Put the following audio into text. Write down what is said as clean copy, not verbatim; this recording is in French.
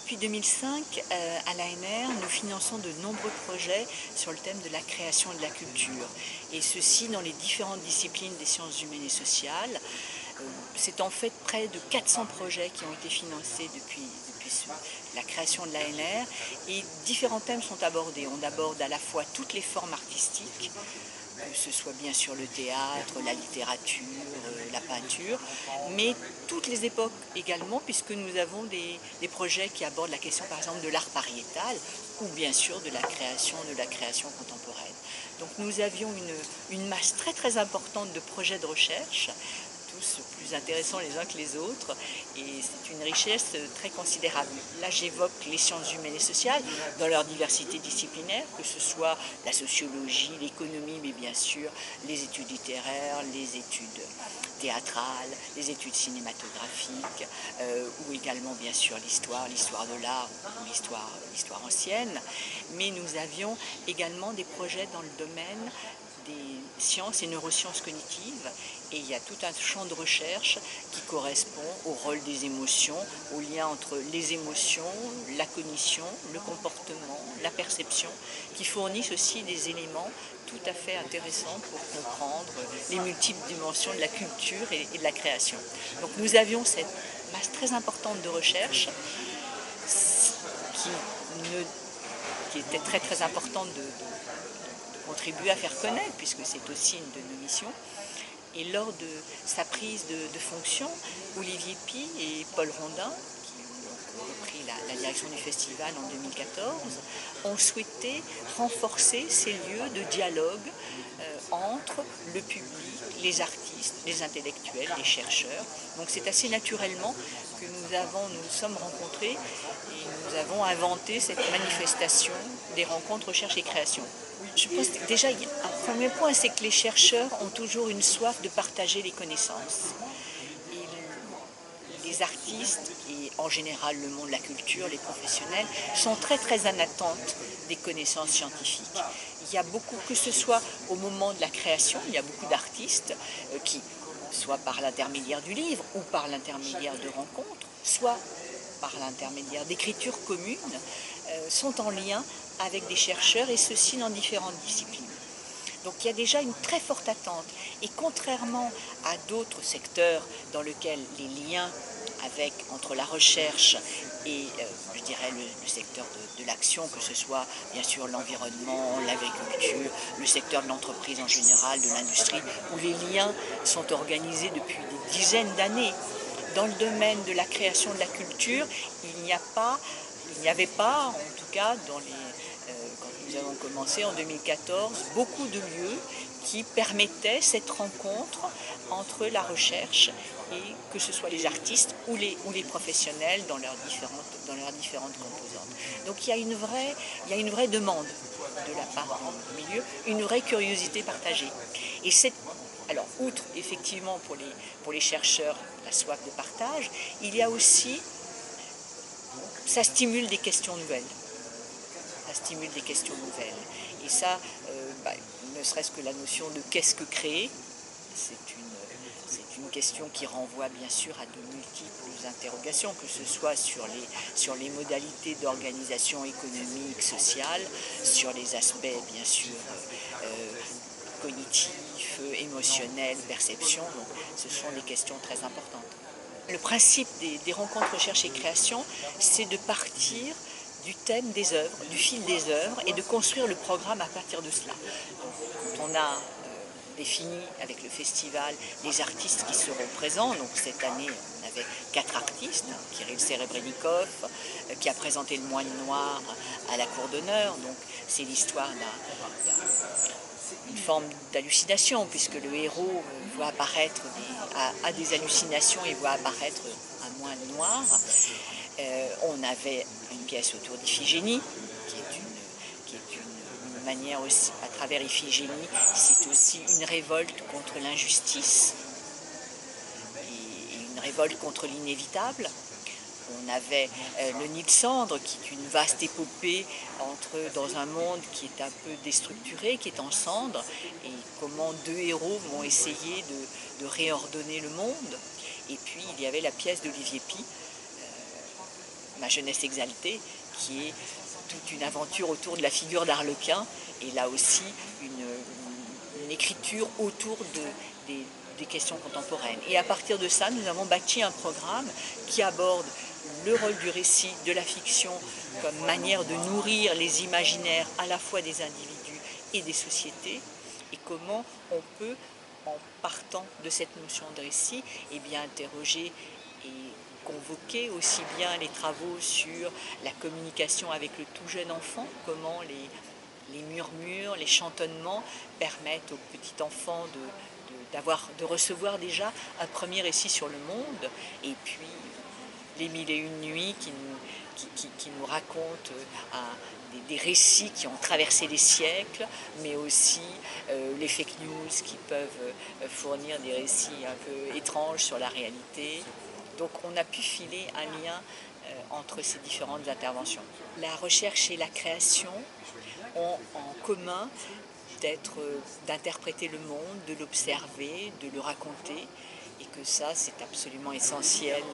Depuis 2005, à l'ANR, nous finançons de nombreux projets sur le thème de la création et de la culture, et ceci dans les différentes disciplines des sciences humaines et sociales. C'est en fait près de 400 projets qui ont été financés depuis la création de l'ANR, et différents thèmes sont abordés. On aborde à la fois toutes les formes artistiques, que ce soit bien sûr le théâtre, la littérature, la peinture, mais toutes les époques également, puisque nous avons des projets qui abordent la question par exemple de l'art pariétal, ou bien sûr de la création contemporaine. Donc nous avions une masse très très importante de projets de recherche, tous plus intéressants les uns que les autres, et c'est une richesse très considérable. Là, j'évoque les sciences humaines et sociales dans leur diversité disciplinaire, que ce soit la sociologie, l'économie, mais bien sûr les études littéraires, les études théâtrales, les études cinématographiques, ou également bien sûr l'histoire de l'art ou l'histoire ancienne. Mais nous avions également des projets dans le domaine des sciences et neurosciences cognitives, et il y a tout un champ de recherche qui correspond au rôle des émotions, au lien entre les émotions, la cognition, le comportement, la perception, qui fournissent aussi des éléments tout à fait intéressants pour comprendre les multiples dimensions de la culture et de la création. Donc nous avions cette masse très importante de recherche qui était très très importante de contribuer à faire connaître, puisque c'est aussi une de nos missions. Et lors de sa prise de fonction, Olivier Py et Paul Rondin, qui ont repris la direction du festival en 2014, ont souhaité renforcer ces lieux de dialogue entre le public, les artistes, les intellectuels, les chercheurs. Donc c'est assez naturellement que nous sommes rencontrés et nous avons inventé cette manifestation des rencontres recherche et création. Je pense que déjà, un premier point, c'est que les chercheurs ont toujours une soif de partager les connaissances. Et les artistes, et en général le monde de la culture, les professionnels, sont très très en attente des connaissances scientifiques. Il y a beaucoup, que ce soit au moment de la création, il y a beaucoup d'artistes qui, soit par l'intermédiaire du livre ou par l'intermédiaire de rencontres, soit par l'intermédiaire d'écritures communes, sont en lien avec des chercheurs, et ceci dans différentes disciplines. Donc il y a déjà une très forte attente, et contrairement à d'autres secteurs dans lesquels les liens entre la recherche et je dirais le secteur de l'action, que ce soit bien sûr l'environnement, l'agriculture, le secteur de l'entreprise en général, de l'industrie, où les liens sont organisés depuis des dizaines d'années. Dans le domaine de la création de la culture, il n'y avait pas, en tout cas quand nous avons commencé en 2014, beaucoup de lieux qui permettaient cette rencontre entre la recherche et que ce soit les artistes ou les professionnels dans leurs différentes composantes. Donc il y a une vraie demande de la part du milieu, une vraie curiosité partagée. Et alors, outre effectivement pour les chercheurs la soif de partage, il y a aussi, ça stimule des questions nouvelles. Et ça, ne serait-ce que la notion de qu'est-ce que créer, c'est une question qui renvoie bien sûr à de multiples interrogations, que ce soit sur les modalités d'organisation économique, sociale, sur les aspects bien sûr cognitifs, émotionnels, perception. Donc ce sont des questions très importantes. Le principe des rencontres recherche et création, c'est de partir du thème des œuvres, du fil des œuvres, et de construire le programme à partir de cela. Donc, quand on a défini avec le festival les artistes qui seront présents, donc cette année on avait 4 artistes, Kirill Serebrennikov qui a présenté Le Moine Noir à la Cour d'honneur, donc c'est l'histoire d'une forme d'hallucination, puisque le héros voit apparaître a des hallucinations et voit apparaître un moine noir. On avait une pièce autour d'Iphigénie, qui est une manière aussi, à travers Iphigénie, c'est aussi une révolte contre l'injustice et une révolte contre l'inévitable. On avait le Nid de cendre, qui est une vaste épopée dans un monde qui est un peu déstructuré, qui est en cendres, et comment 2 héros vont essayer de réordonner le monde. Et puis il y avait la pièce d'Olivier Py, Ma jeunesse exaltée, qui est toute une aventure autour de la figure d'Arlequin, et là aussi une écriture autour des questions contemporaines. Et à partir de ça, nous avons bâti un programme qui aborde le rôle du récit, de la fiction, comme manière de nourrir les imaginaires à la fois des individus et des sociétés, et comment on peut, en partant de cette notion de récit, eh bien, interroger et convoquer aussi bien les travaux sur la communication avec le tout jeune enfant, comment les murmures, les chantonnements permettent au petit enfant de recevoir déjà un premier récit sur le monde, et puis les mille et une nuits qui nous racontent des récits qui ont traversé les siècles, mais aussi les fake news qui peuvent fournir des récits un peu étranges sur la réalité. Donc on a pu filer un lien entre ces différentes interventions. La recherche et la création ont en commun d'interpréter le monde, de l'observer, de le raconter, et que ça c'est absolument essentiel